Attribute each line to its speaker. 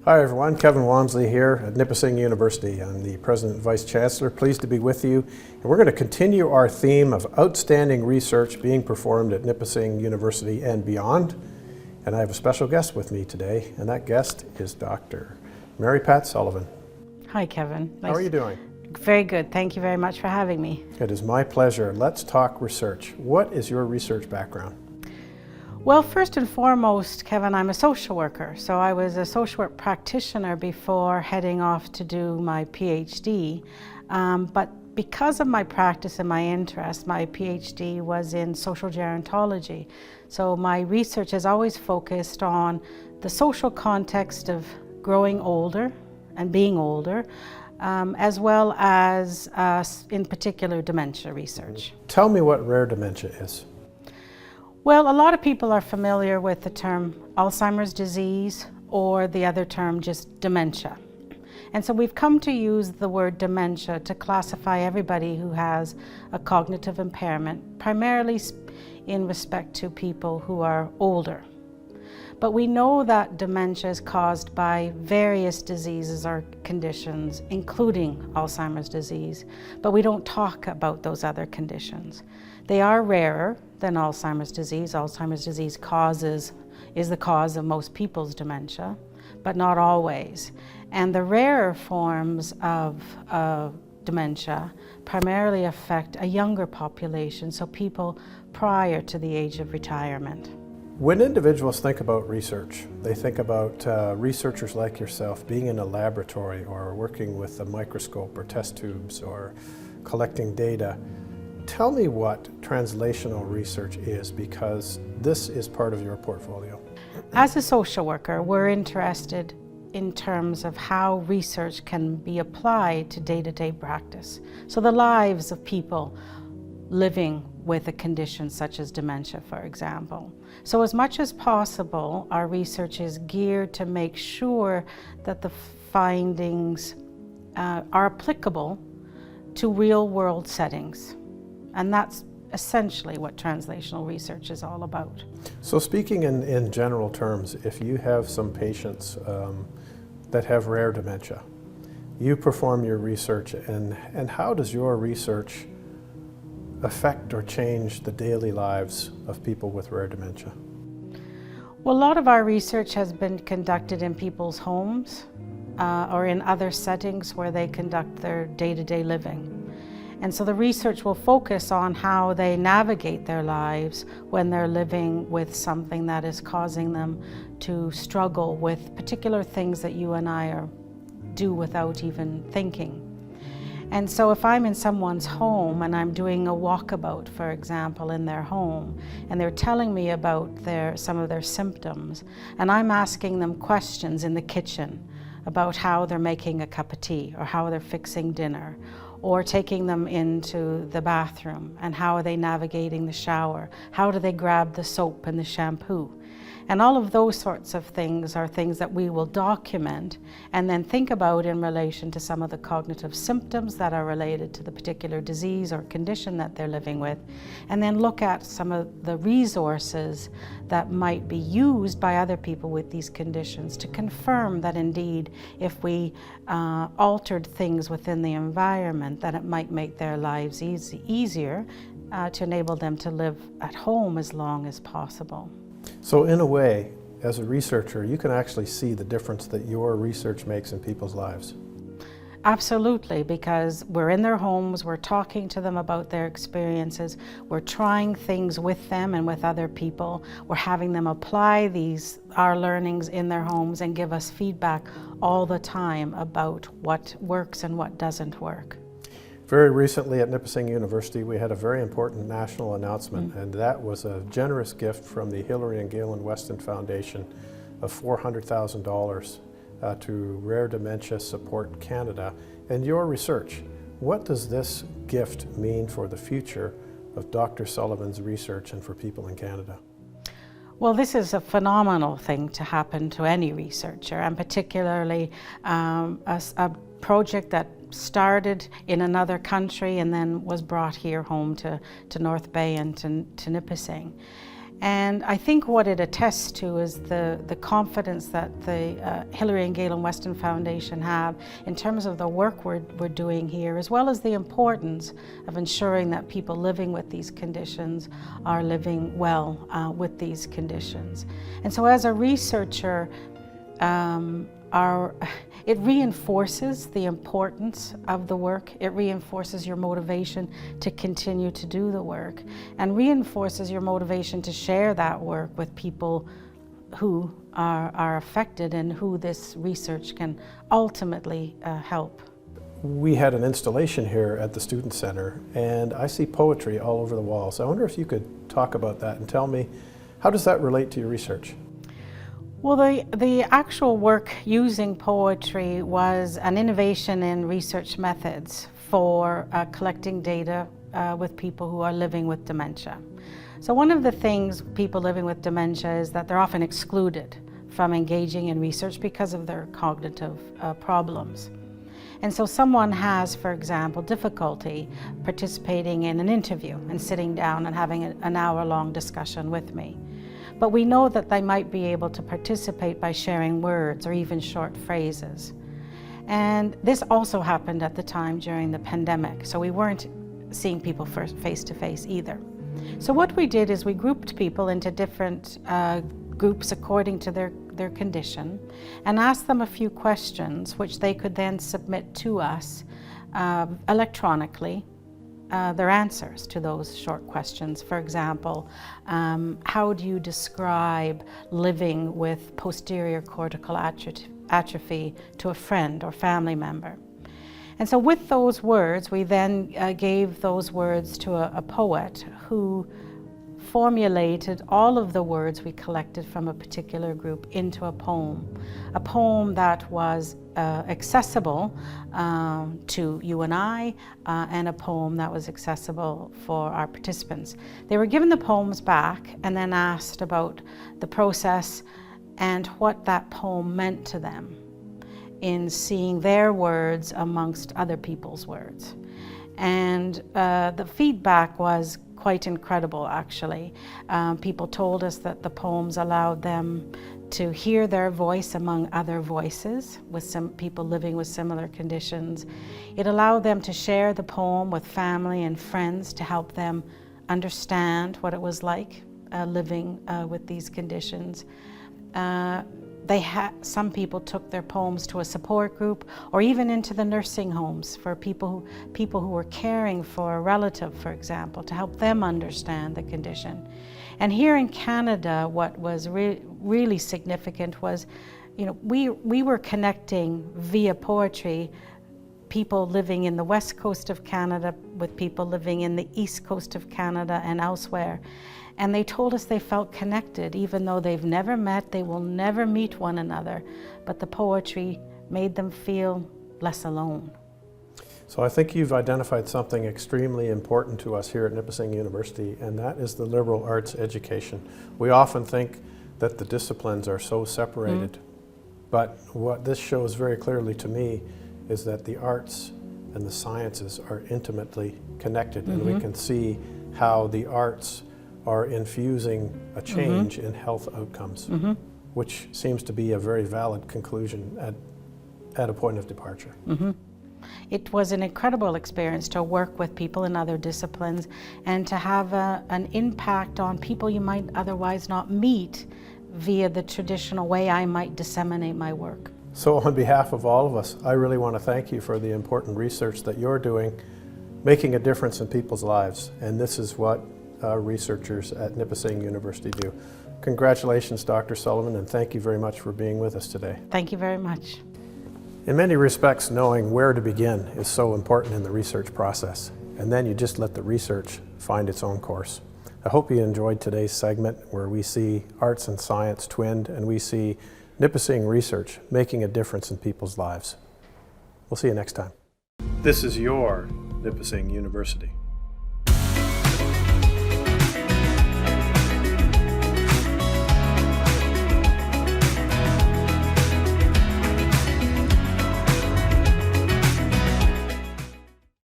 Speaker 1: Hi everyone, Kevin Wamsley here at Nipissing University. I'm the President and Vice Chancellor, pleased to be with you. And we're going to continue our theme of outstanding research being performed at Nipissing University and beyond. And I have a special guest with me today, and that guest is Dr. Mary Pat Sullivan.
Speaker 2: Hi Kevin.
Speaker 1: How are you doing?
Speaker 2: Very good. Thank you very much for having me.
Speaker 1: It is my pleasure. Let's talk research. What is your research background?
Speaker 2: Well, first and foremost, Kevin, I'm a social worker. So I was a social work practitioner before heading off to do my PhD. But because of my practice and my interest, my PhD was in social gerontology. So my research has always focused on the social context of growing older and being older, as well as, in particular, dementia research.
Speaker 1: Tell me what rare dementia is.
Speaker 2: Well, a lot of people are familiar with the term Alzheimer's disease, or the other term just dementia. And so we've come to use the word dementia to classify everybody who has a cognitive impairment, primarily in respect to people who are older. But we know that dementia is caused by various diseases or conditions, including Alzheimer's disease, but we don't talk about those other conditions. They are rarer than Alzheimer's disease. Alzheimer's disease is the cause of most people's dementia, but not always. And the rarer forms of dementia primarily affect a younger population, so people prior to the age of retirement.
Speaker 1: When individuals think about research, they think about researchers like yourself being in a laboratory or working with a microscope or test tubes or collecting data. Tell me what translational research is, because this is part of your portfolio.
Speaker 2: As a social worker, we're interested in terms of how research can be applied to day-to-day practice. So the lives of people living with a condition such as dementia, for example. So as much as possible, our research is geared to make sure that the findings are applicable to real-world settings. And that's essentially what translational research is all about.
Speaker 1: So speaking in general terms, if you have some patients that have rare dementia, you perform your research, and how does your research affect or change the daily lives of people with rare dementia?
Speaker 2: Well, a lot of our research has been conducted in people's homes or in other settings where they conduct their day-to-day living. And so the research will focus on how they navigate their lives when they're living with something that is causing them to struggle with particular things that you and I do without even thinking. And so if I'm in someone's home and I'm doing a walkabout, for example, in their home, and they're telling me about some of their symptoms, and I'm asking them questions in the kitchen about how they're making a cup of tea or how they're fixing dinner, or taking them into the bathroom and how are they navigating the shower, how do they grab the soap and the shampoo. And all of those sorts of things are things that we will document and then think about in relation to some of the cognitive symptoms that are related to the particular disease or condition that they're living with, and then look at some of the resources that might be used by other people with these conditions to confirm that indeed if we altered things within the environment, that it might make their lives easier to enable them to live at home as long as possible.
Speaker 1: So in a way, as a researcher, you can actually see the difference that your research makes in people's lives.
Speaker 2: Absolutely, because we're in their homes, we're talking to them about their experiences, we're trying things with them and with other people, we're having them apply our learnings in their homes and give us feedback all the time about what works and what doesn't work.
Speaker 1: Very recently at Nipissing University, we had a very important national announcement, and that was a generous gift from the Hillary and Galen Weston Foundation of $400,000 to Rare Dementia Support Canada. And your research, what does this gift mean for the future of Dr. Sullivan's research and for people in Canada?
Speaker 2: Well, this is a phenomenal thing to happen to any researcher, and particularly a project that started in another country and then was brought here home to North Bay and to Nipissing. And I think what it attests to is the confidence that the Hillary and Galen Weston Foundation have in terms of the work we're doing here, as well as the importance of ensuring that people living with these conditions are living well with these conditions. And so as a researcher, it reinforces the importance of the work. It reinforces your motivation to continue to do the work, and reinforces your motivation to share that work with people who are affected and who this research can ultimately help.
Speaker 1: We had an installation here at the Student Center, and I see poetry all over the walls. I wonder if you could talk about that and tell me, how does that relate to your research?
Speaker 2: Well, the actual work using poetry was an innovation in research methods for collecting data with people who are living with dementia. So one of the things people living with dementia is that they're often excluded from engaging in research because of their cognitive problems. And so someone has, for example, difficulty participating in an interview and sitting down and having an hour-long discussion with me. But we know that they might be able to participate by sharing words or even short phrases. And this also happened at the time during the pandemic, so we weren't seeing people face to face either. So what we did is we grouped people into different groups according to their condition and asked them a few questions which they could then submit to us electronically. Their answers to those short questions. For example, how do you describe living with posterior cortical atrophy to a friend or family member? And so with those words, we then gave those words to a poet who formulated all of the words we collected from a particular group into a poem that was accessible to you and I, and a poem that was accessible for our participants. They were given the poems back and then asked about the process and what that poem meant to them in seeing their words amongst other people's words. And the feedback was quite incredible, actually. People told us that the poems allowed them to hear their voice among other voices with some people living with similar conditions. It allowed them to share the poem with family and friends to help them understand what it was like living with these conditions. Some people took their poems to a support group or even into the nursing homes for people who were caring for a relative, for example, to help them understand the condition. And here in Canada, what was really significant was, we were connecting via poetry people living in the west coast of Canada with people living in the east coast of Canada and elsewhere. And they told us they felt connected, even though they've never met, they will never meet one another. But the poetry made them feel less alone.
Speaker 1: So I think you've identified something extremely important to us here at Nipissing University, and that is the liberal arts education. We often think that the disciplines are so separated, but what this shows very clearly to me is that the arts and the sciences are intimately connected, and we can see how the arts are infusing a change in health outcomes, which seems to be a very valid conclusion at a point of departure.
Speaker 2: It was an incredible experience to work with people in other disciplines and to have an impact on people you might otherwise not meet via the traditional way I might disseminate my work.
Speaker 1: So on behalf of all of us, I really want to thank you for the important research that you're doing, making a difference in people's lives, and this is what researchers at Nipissing University do. Congratulations, Dr. Sullivan, and thank you very much for being with us today.
Speaker 2: Thank you very much.
Speaker 1: In many respects, knowing where to begin is so important in the research process, and then you just let the research find its own course. I hope you enjoyed today's segment where we see arts and science twinned, and we see Nipissing research making a difference in people's lives. We'll see you next time. This is your Nipissing University.